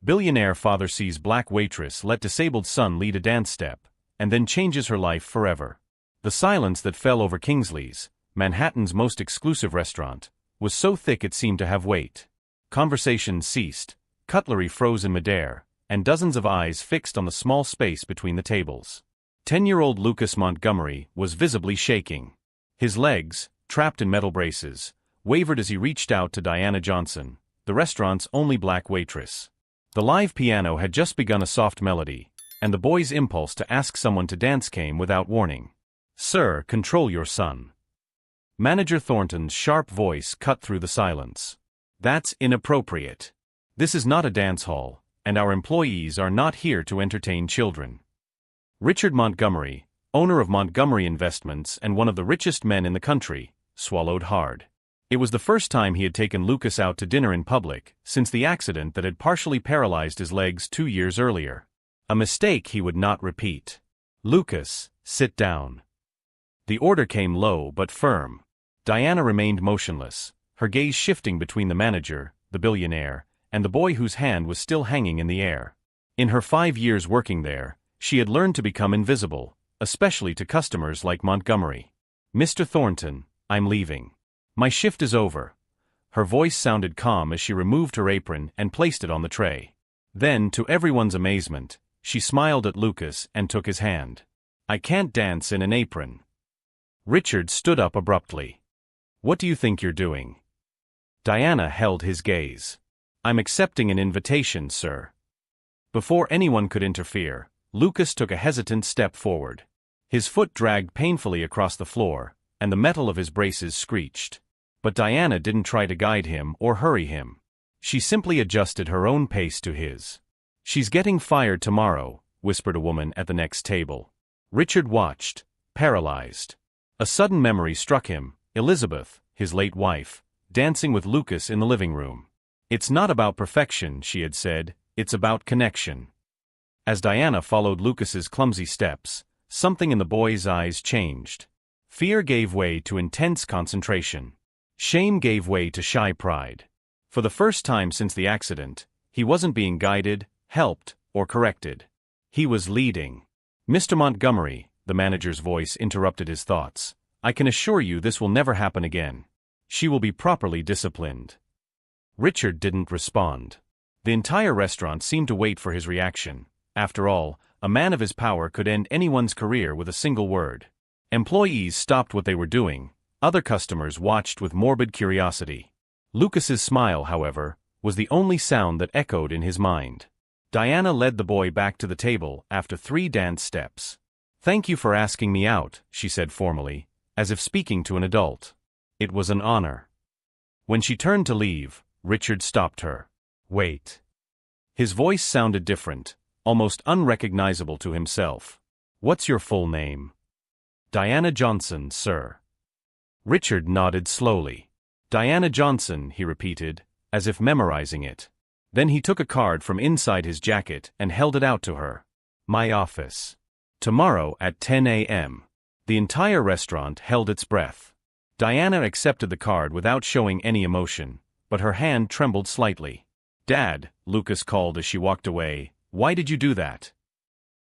Billionaire father sees black waitress let disabled son lead a dance step, and then changes her life forever. The silence that fell over Kingsley's, Manhattan's most exclusive restaurant, was so thick it seemed to have weight. Conversations ceased, cutlery froze in midair, and dozens of eyes fixed on the small space between the tables. 10-year-old Lucas Montgomery was visibly shaking. His legs, trapped in metal braces, wavered as he reached out to Diana Johnson, the restaurant's only black waitress. The live piano had just begun a soft melody, and the boy's impulse to ask someone to dance came without warning. "Sir, control your son." Manager Thornton's sharp voice cut through the silence. "That's inappropriate. This is not a dance hall, and our employees are not here to entertain children." Richard Montgomery, owner of Montgomery Investments and one of the richest men in the country, swallowed hard. It was the first time he had taken Lucas out to dinner in public since the accident that had partially paralyzed his legs 2 years earlier. A mistake he would not repeat. "Lucas, sit down." The order came low but firm. Diana remained motionless, her gaze shifting between the manager, the billionaire, and the boy whose hand was still hanging in the air. In her 5 years working there, she had learned to become invisible, especially to customers like Montgomery. "Mr. Thornton, I'm leaving. My shift is over." Her voice sounded calm as she removed her apron and placed it on the tray. Then, to everyone's amazement, she smiled at Lucas and took his hand. "I can't dance in an apron." Richard stood up abruptly. "What do you think you're doing?" Diana held his gaze. "I'm accepting an invitation, sir." Before anyone could interfere, Lucas took a hesitant step forward. His foot dragged painfully across the floor, and the metal of his braces screeched. But Diana didn't try to guide him or hurry him. She simply adjusted her own pace to his. "She's getting fired tomorrow," whispered a woman at the next table. Richard watched, paralyzed. A sudden memory struck him, Elizabeth, his late wife, dancing with Lucas in the living room. "It's not about perfection," she had said, "it's about connection." As Diana followed Lucas's clumsy steps, something in the boy's eyes changed. Fear gave way to intense concentration. Shame gave way to shy pride. For the first time since the accident, he wasn't being guided, helped, or corrected. He was leading. "Mr. Montgomery," the manager's voice interrupted his thoughts, "I can assure you this will never happen again. She will be properly disciplined." Richard didn't respond. The entire restaurant seemed to wait for his reaction. After all, a man of his power could end anyone's career with a single word. Employees stopped what they were doing. Other customers watched with morbid curiosity. Lucas's smile, however, was the only sound that echoed in his mind. Diana led the boy back to the table after 3 dance steps. "Thank you for asking me out," she said formally, as if speaking to an adult. "It was an honor." When she turned to leave, Richard stopped her. "Wait." His voice sounded different, almost unrecognizable to himself. "What's your full name?" "Diana Johnson, sir." Richard nodded slowly. "Diana Johnson," he repeated, as if memorizing it. Then he took a card from inside his jacket and held it out to her. "My office. Tomorrow at 10 a.m. The entire restaurant held its breath. Diana accepted the card without showing any emotion, but her hand trembled slightly. "Dad," Lucas called as she walked away, "why did you do that?"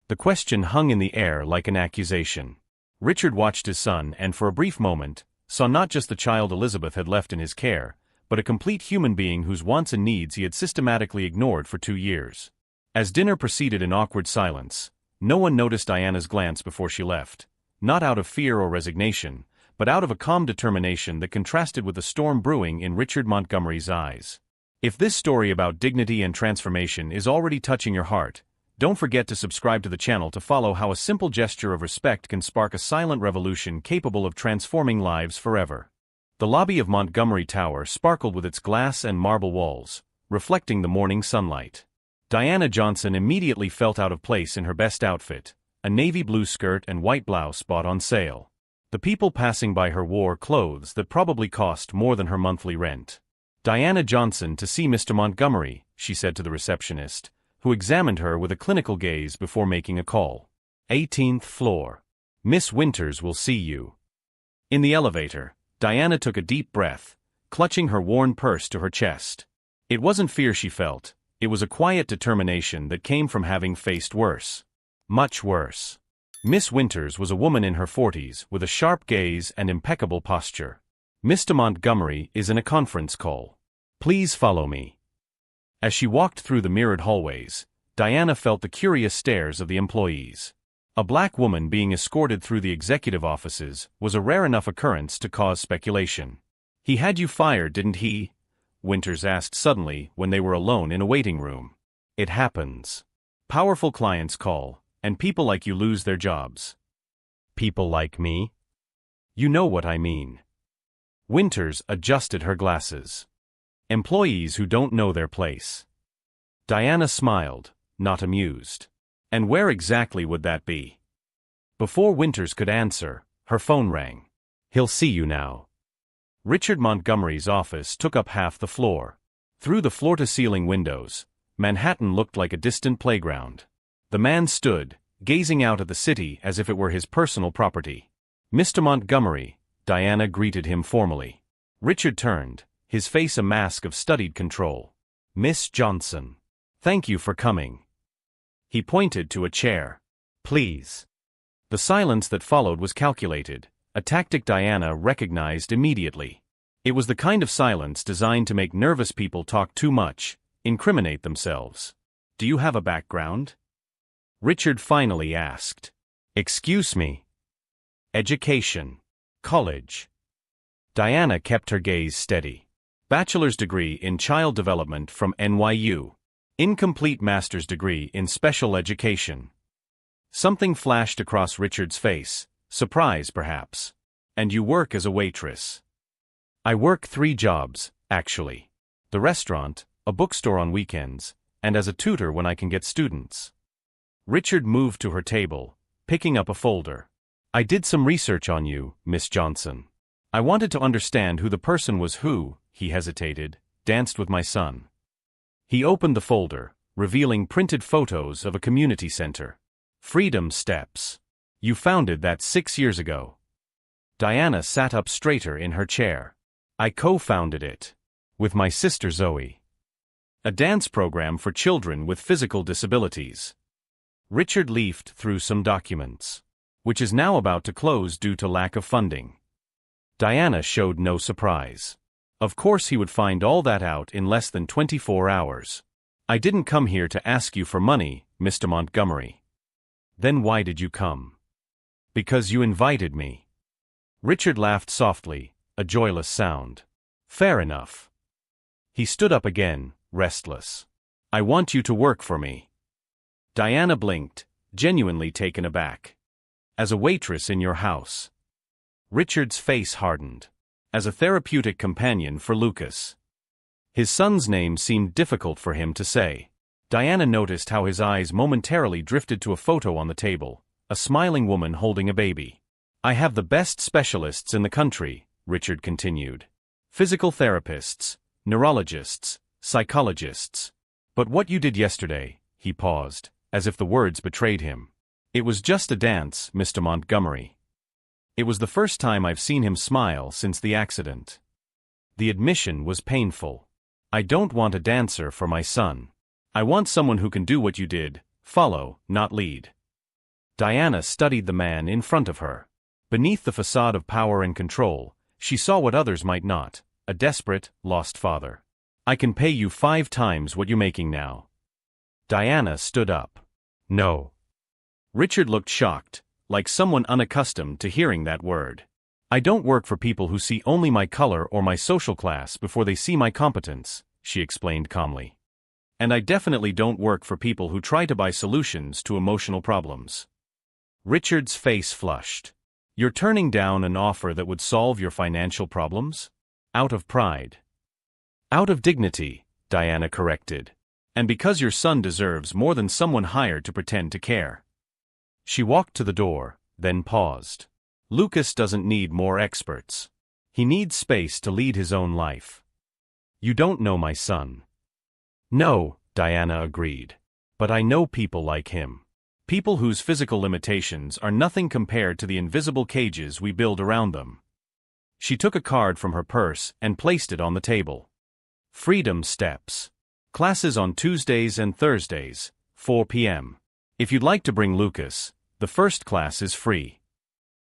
The question hung in the air like an accusation. Richard watched his son and for a brief moment, saw not just the child Elizabeth had left in his care, but a complete human being whose wants and needs he had systematically ignored for 2 years. As dinner proceeded in awkward silence, no one noticed Diana's glance before she left, not out of fear or resignation, but out of a calm determination that contrasted with the storm brewing in Richard Montgomery's eyes. If this story about dignity and transformation is already touching your heart, don't forget to subscribe to the channel to follow how a simple gesture of respect can spark a silent revolution capable of transforming lives forever. The lobby of Montgomery Tower sparkled with its glass and marble walls, reflecting the morning sunlight. Diana Johnson immediately felt out of place in her best outfit, a navy blue skirt and white blouse bought on sale. The people passing by her wore clothes that probably cost more than her monthly rent. "Diana Johnson to see Mr. Montgomery," she said to the receptionist, who examined her with a clinical gaze before making a call. 18th floor. "Miss Winters will see you." In the elevator, Diana took a deep breath, clutching her worn purse to her chest. It wasn't fear she felt, It was a quiet determination that came from having faced worse. Much worse. Miss Winters was a woman in her 40s with a sharp gaze and impeccable posture. "Mr. Montgomery is in a conference call. Please follow me." As she walked through the mirrored hallways, Diana felt the curious stares of the employees. A black woman being escorted through the executive offices was a rare enough occurrence to cause speculation. "He had you fired, didn't he?" Winters asked suddenly when they were alone in a waiting room. "It happens. Powerful clients call, and people like you lose their jobs." "People like me?" "You know what I mean." Winters adjusted her glasses. "Employees who don't know their place." Diana smiled, not amused. "And where exactly would that be?" Before Winters could answer, her phone rang. "He'll see you now." Richard Montgomery's office took up half the floor. Through the floor-to-ceiling windows, Manhattan looked like a distant playground. The man stood, gazing out at the city as if it were his personal property. "Mr. Montgomery," Diana greeted him formally. Richard turned, his face a mask of studied control. "Miss Johnson. Thank you for coming." He pointed to a chair. "Please." The silence that followed was calculated, a tactic Diana recognized immediately. It was the kind of silence designed to make nervous people talk too much, incriminate themselves. "Do you have a background?" Richard finally asked. "Excuse me." "Education. College." Diana kept her gaze steady. "Bachelor's degree in child development from NYU. Incomplete master's degree in special education." Something flashed across Richard's face, surprise perhaps. "And you work as a waitress?" "I work 3 jobs, actually. The restaurant, a bookstore on weekends, and as a tutor when I can get students." Richard moved to her table, picking up a folder. "I did some research on you, Miss Johnson. I wanted to understand who the person was who," he hesitated, "danced with my son." He opened the folder, revealing printed photos of a community center. "Freedom Steps. You founded that 6 years ago." Diana sat up straighter in her chair. "I co-founded it. With my sister Zoe. A dance program for children with physical disabilities." Richard leafed through some documents. "Which is now about to close due to lack of funding." Diana showed no surprise. Of course he would find all that out in less than 24 hours. "I didn't come here to ask you for money, Mr. Montgomery." "Then why did you come?" "Because you invited me." Richard laughed softly, a joyless sound. "Fair enough." He stood up again, restless. "I want you to work for me." Diana blinked, genuinely taken aback. "As a waitress in your house." Richard's face hardened. "As a therapeutic companion for Lucas." His son's name seemed difficult for him to say. Diana noticed how his eyes momentarily drifted to a photo on the table, a smiling woman holding a baby. "I have the best specialists in the country," Richard continued. "Physical therapists, neurologists, psychologists. But what you did yesterday," he paused, as if the words betrayed him. "It was just a dance, Mr. Montgomery." It was the first time I've seen him smile since the accident. The admission was painful. "I don't want a dancer for my son. I want someone who can do what you did, follow, not lead." Diana studied the man in front of her. Beneath the facade of power and control, she saw what others might not, a desperate, lost father. "I can pay you 5 times what you're making now." Diana stood up. "No." Richard looked shocked, like someone unaccustomed to hearing that word. "I don't work for people who see only my color or my social class before they see my competence," she explained calmly. "And I definitely don't work for people who try to buy solutions to emotional problems." Richard's face flushed. "You're turning down an offer that would solve your financial problems?" "Out of pride." "Out of dignity," Diana corrected. "And because your son deserves more than someone hired to pretend to care." She walked to the door, then paused. "Lucas doesn't need more experts. He needs space to lead his own life." "You don't know my son." "No," Diana agreed. "But I know people like him. People whose physical limitations are nothing compared to the invisible cages we build around them." She took a card from her purse and placed it on the table. "Freedom Steps. Classes on Tuesdays and Thursdays, 4 p.m. If you'd like to bring Lucas, the first class is free.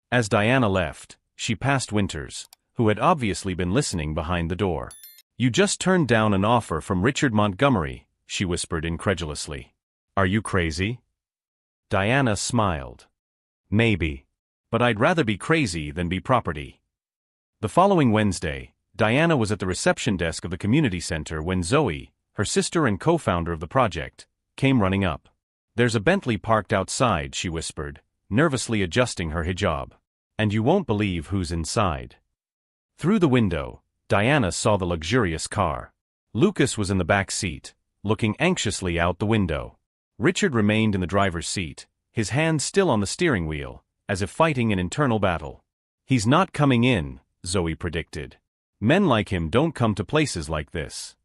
As Diana left, she passed Winters, who had obviously been listening behind the door. You just turned down an offer from Richard Montgomery, she whispered incredulously. Are you crazy? Diana smiled. Maybe. But I'd rather be crazy than be property. The following Wednesday, Diana was at the reception desk of the community center when Zoe, her sister and co-founder of the project, came running up. There's a Bentley parked outside, she whispered, nervously adjusting her hijab. And you won't believe who's inside. Through the window, Diana saw the luxurious car. Lucas was in the back seat, looking anxiously out the window. Richard remained in the driver's seat, his hands still on the steering wheel, as if fighting an internal battle. He's not coming in, Zoe predicted. Men like him don't come to places like this.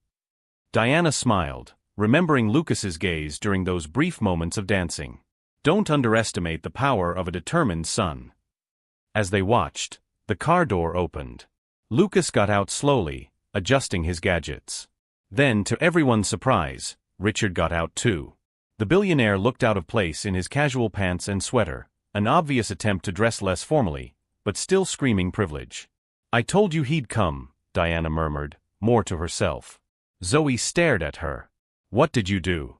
Diana smiled, remembering Lucas's gaze during those brief moments of dancing. Don't underestimate the power of a determined son. As they watched, the car door opened. Lucas got out slowly, adjusting his gadgets. Then, to everyone's surprise, Richard got out too. The billionaire looked out of place in his casual pants and sweater, an obvious attempt to dress less formally, but still screaming privilege. I told you he'd come, Diana murmured, more to herself. Zoe stared at her. What did you do?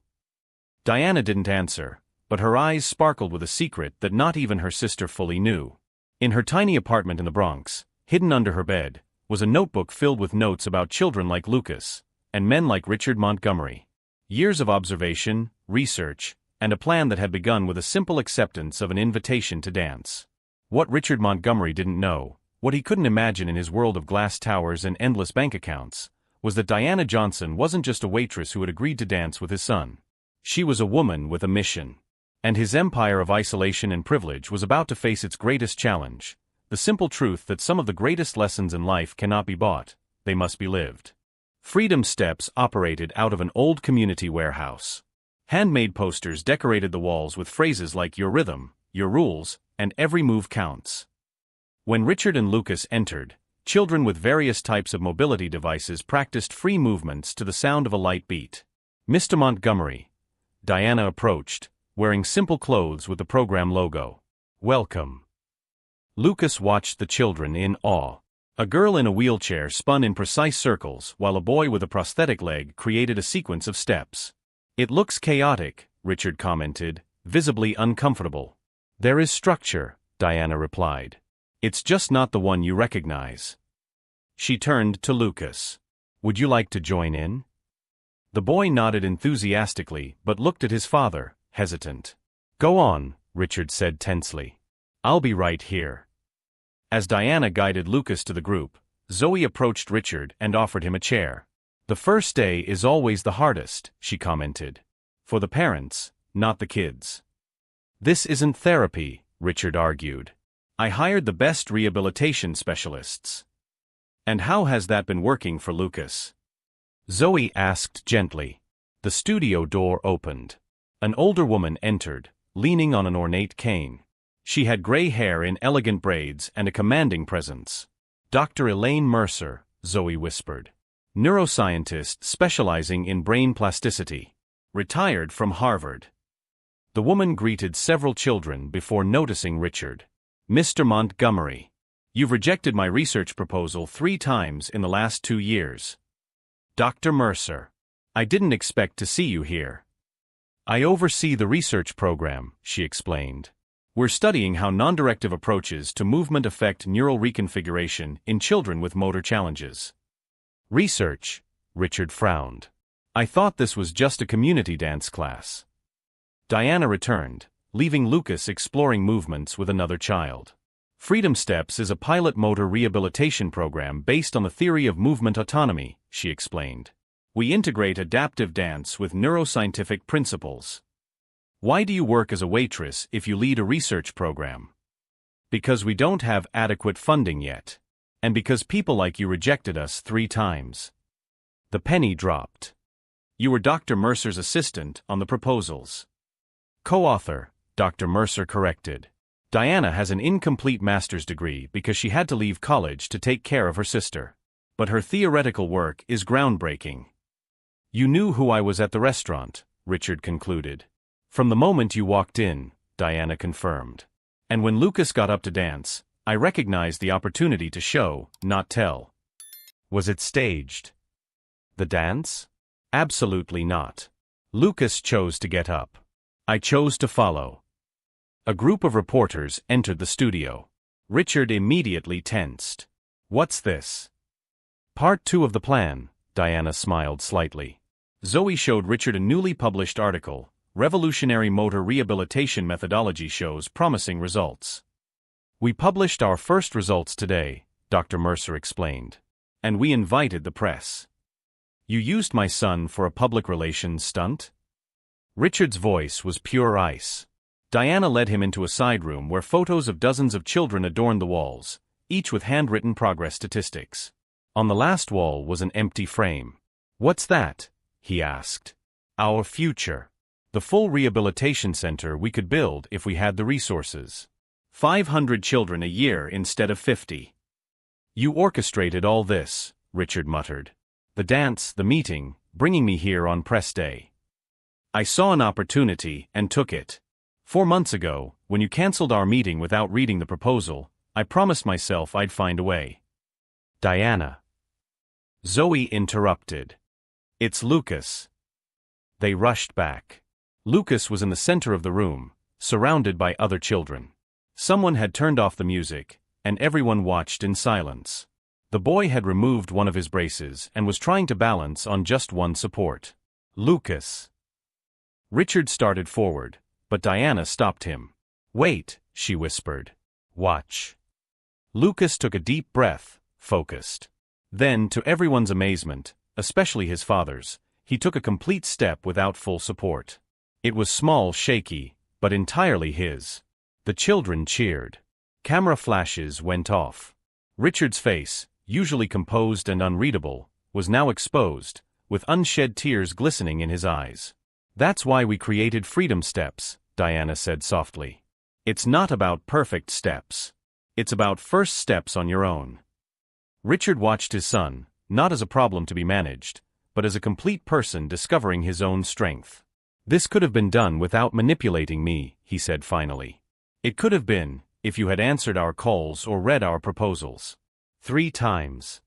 Diana didn't answer, but her eyes sparkled with a secret that not even her sister fully knew. In her tiny apartment in the Bronx, hidden under her bed, was a notebook filled with notes about children like Lucas, and men like Richard Montgomery. Years of observation, research, and a plan that had begun with a simple acceptance of an invitation to dance. What Richard Montgomery didn't know, what he couldn't imagine in his world of glass towers and endless bank accounts, was that Diana Johnson wasn't just a waitress who had agreed to dance with his son. She was a woman with a mission. And his empire of isolation and privilege was about to face its greatest challenge, the simple truth that some of the greatest lessons in life cannot be bought, they must be lived. Freedom Steps operated out of an old community warehouse. Handmade posters decorated the walls with phrases like your rhythm, your rules, and every move counts. When Richard and Lucas entered, children with various types of mobility devices practiced free movements to the sound of a light beat. Mr. Montgomery. Diana approached, wearing simple clothes with the program logo. Welcome. Lucas watched the children in awe. A girl in a wheelchair spun in precise circles while a boy with a prosthetic leg created a sequence of steps. It looks chaotic, Richard commented, visibly uncomfortable. There is structure, Diana replied. It's just not the one you recognize. She turned to Lucas. Would you like to join in? The boy nodded enthusiastically but looked at his father, hesitant. Go on, Richard said tensely. I'll be right here. As Diana guided Lucas to the group, Zoe approached Richard and offered him a chair. The first day is always the hardest, she commented. For the parents, not the kids. This isn't therapy, Richard argued. I hired the best rehabilitation specialists. And how has that been working for Lucas? Zoe asked gently. The studio door opened. An older woman entered, leaning on an ornate cane. She had gray hair in elegant braids and a commanding presence. Dr. Elaine Mercer, Zoe whispered. Neuroscientist specializing in brain plasticity. Retired from Harvard. The woman greeted several children before noticing Richard. Mr. Montgomery. You've rejected my research proposal 3 times in the last 2 years. Dr. Mercer. I didn't expect to see you here. I oversee the research program, she explained. We're studying how non-directive approaches to movement affect neural reconfiguration in children with motor challenges. Research, Richard frowned. I thought this was just a community dance class. Diana returned, leaving Lucas exploring movements with another child. Freedom Steps is a pilot motor rehabilitation program based on the theory of movement autonomy, she explained. We integrate adaptive dance with neuroscientific principles. Why do you work as a waitress if you lead a research program? Because we don't have adequate funding yet. And because people like you rejected us 3 times. The penny dropped. You were Dr. Mercer's assistant on the proposals. Co-author, Dr. Mercer corrected. Diana has an incomplete master's degree because she had to leave college to take care of her sister. But her theoretical work is groundbreaking. You knew who I was at the restaurant, Richard concluded. From the moment you walked in, Diana confirmed. And when Lucas got up to dance, I recognized the opportunity to show, not tell. Was it staged? The dance? Absolutely not. Lucas chose to get up. I chose to follow. A group of reporters entered the studio. Richard immediately tensed. What's this? Part 2 of the plan, Diana smiled slightly. Zoe showed Richard a newly published article. Revolutionary motor rehabilitation methodology shows promising results. We published our first results today, Dr. Mercer explained. And we invited the press. You used my son for a public relations stunt? Richard's voice was pure ice. Diana led him into a side room where photos of dozens of children adorned the walls, each with handwritten progress statistics. On the last wall was an empty frame. What's that? He asked. Our future. The full rehabilitation center we could build if we had the resources. 500 children a year instead of 50. You orchestrated all this, Richard muttered. The dance, the meeting, bringing me here on press day. I saw an opportunity and took it. 4 months ago, when you canceled our meeting without reading the proposal, I promised myself I'd find a way. Diana. Zoe interrupted. It's Lucas. They rushed back. Lucas was in the center of the room, surrounded by other children. Someone had turned off the music, and everyone watched in silence. The boy had removed one of his braces and was trying to balance on just one support. Lucas. Richard started forward, but Diana stopped him. Wait, she whispered. Watch. Lucas took a deep breath, focused. Then, to everyone's amazement, especially his father's, he took a complete step without full support. It was small, shaky, but entirely his. The children cheered. Camera flashes went off. Richard's face, usually composed and unreadable, was now exposed, with unshed tears glistening in his eyes. That's why we created Freedom Steps, Diana said softly. It's not about perfect steps. It's about first steps on your own. Richard watched his son, not as a problem to be managed, but as a complete person discovering his own strength. This could have been done without manipulating me, he said finally. It could have been, if you had answered our calls or read our proposals. 3 times.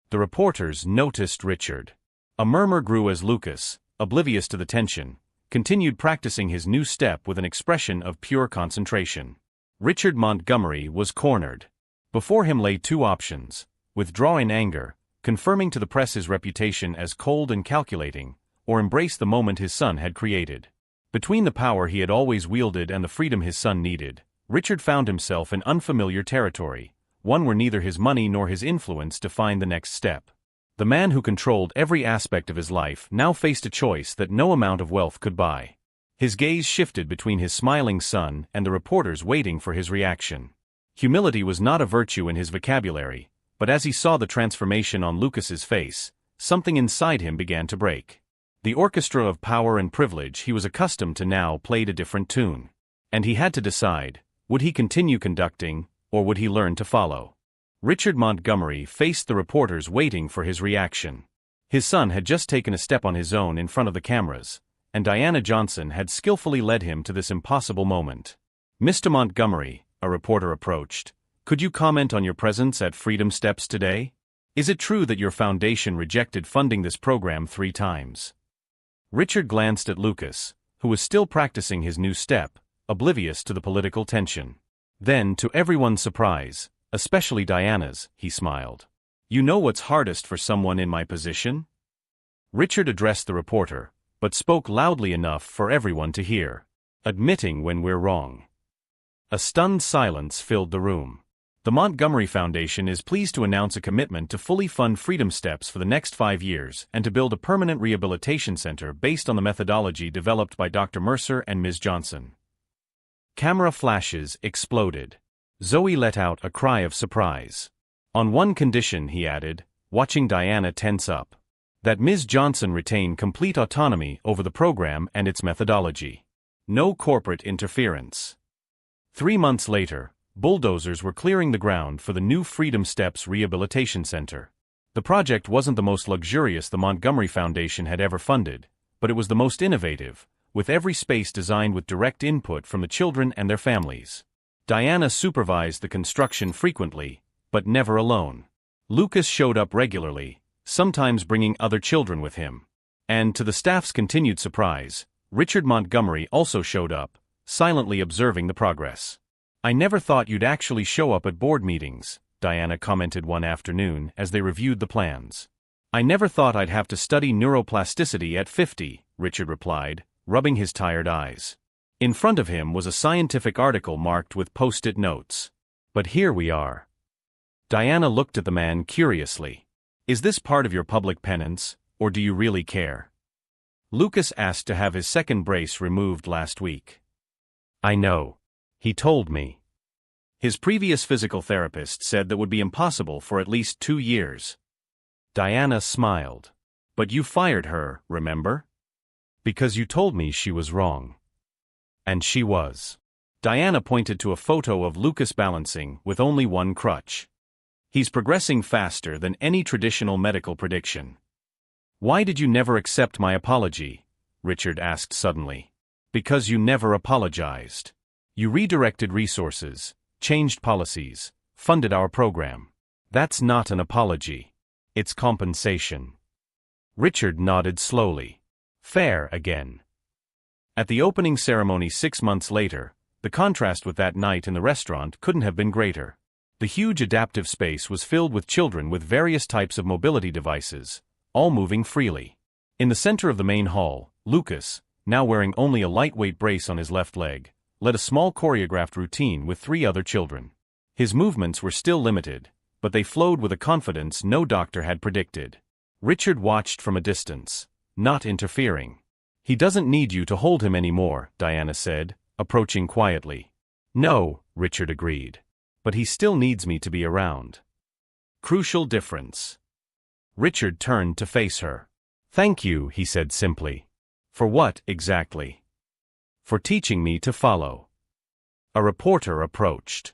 The reporters noticed Richard. A murmur grew as Lucas, oblivious to the tension, continued practicing his new step with an expression of pure concentration. Richard Montgomery was cornered. Before him lay 2 options: withdraw in anger, confirming to the press his reputation as cold and calculating, or embrace the moment his son had created. Between the power he had always wielded and the freedom his son needed, Richard found himself in unfamiliar territory, one where neither his money nor his influence defined the next step. The man who controlled every aspect of his life now faced a choice that no amount of wealth could buy. His gaze shifted between his smiling son and the reporters waiting for his reaction. Humility was not a virtue in his vocabulary, but as he saw the transformation on Lucas's face, something inside him began to break. The orchestra of power and privilege he was accustomed to now played a different tune. And he had to decide, would he continue conducting, or would he learn to follow? Richard Montgomery faced the reporters waiting for his reaction. His son had just taken a step on his own in front of the cameras, and Diana Johnson had skillfully led him to this impossible moment. Mr. Montgomery, a reporter approached, could you comment on your presence at Freedom Steps today? Is it true that your foundation rejected funding this program 3 times? Richard glanced at Lucas, who was still practicing his new step, oblivious to the political tension. Then, to everyone's surprise, especially Diana's, he smiled. You know what's hardest for someone in my position? Richard addressed the reporter, but spoke loudly enough for everyone to hear. Admitting when we're wrong. A stunned silence filled the room. The Montgomery Foundation is pleased to announce a commitment to fully fund Freedom Steps for the next 5 years and to build a permanent rehabilitation center based on the methodology developed by Dr. Mercer and Ms. Johnson. Camera flashes exploded. Zoe let out a cry of surprise. On one condition, he added, watching Diana tense up. That Ms. Johnson retain complete autonomy over the program and its methodology. No corporate interference. 3 months later, bulldozers were clearing the ground for the new Freedom Steps Rehabilitation Center. The project wasn't the most luxurious the Montgomery Foundation had ever funded, but it was the most innovative, with every space designed with direct input from the children and their families. Diana supervised the construction frequently, but never alone. Lucas showed up regularly, sometimes bringing other children with him. And to the staff's continued surprise, Richard Montgomery also showed up, silently observing the progress. "I never thought you'd actually show up at board meetings," Diana commented one afternoon as they reviewed the plans. "I never thought I'd have to study neuroplasticity at 50, Richard replied, rubbing his tired eyes. In front of him was a scientific article marked with post-it notes. "But here we are." Diana looked at the man curiously. "Is this part of your public penance, or do you really care?" Lucas asked to have his second brace removed last week. "I know. He told me." His previous physical therapist said that would be impossible for at least 2 years. Diana smiled. "But you fired her, remember? Because you told me she was wrong." And she was. Diana pointed to a photo of Lucas balancing with only one crutch. "He's progressing faster than any traditional medical prediction." "Why did you never accept my apology?" Richard asked suddenly. "Because you never apologized. You redirected resources, changed policies, funded our program. That's not an apology. It's compensation." Richard nodded slowly. "Fair again." At the opening ceremony 6 months later, the contrast with that night in the restaurant couldn't have been greater. The huge adaptive space was filled with children with various types of mobility devices, all moving freely. In the center of the main hall, Lucas, now wearing only a lightweight brace on his left leg, led a small choreographed routine with 3 other children. His movements were still limited, but they flowed with a confidence no doctor had predicted. Richard watched from a distance, not interfering. "He doesn't need you to hold him anymore," Diana said, approaching quietly. "No," Richard agreed. "But he still needs me to be around." Crucial difference. Richard turned to face her. "Thank you," he said simply. "For what, exactly?" "For teaching me to follow." A reporter approached.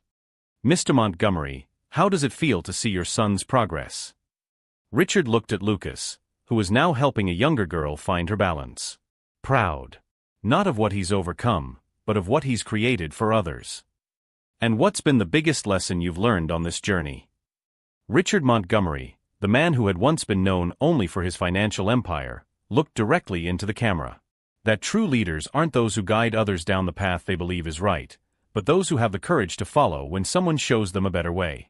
"Mr. Montgomery, how does it feel to see your son's progress?" Richard looked at Lucas, who was now helping a younger girl find her balance. "Proud. Not of what he's overcome, but of what he's created for others." "And what's been the biggest lesson you've learned on this journey?" Richard Montgomery, the man who had once been known only for his financial empire, looked directly into the camera. That true leaders aren't those who guide others down the path they believe is right, but those who have the courage to follow when someone shows them a better way.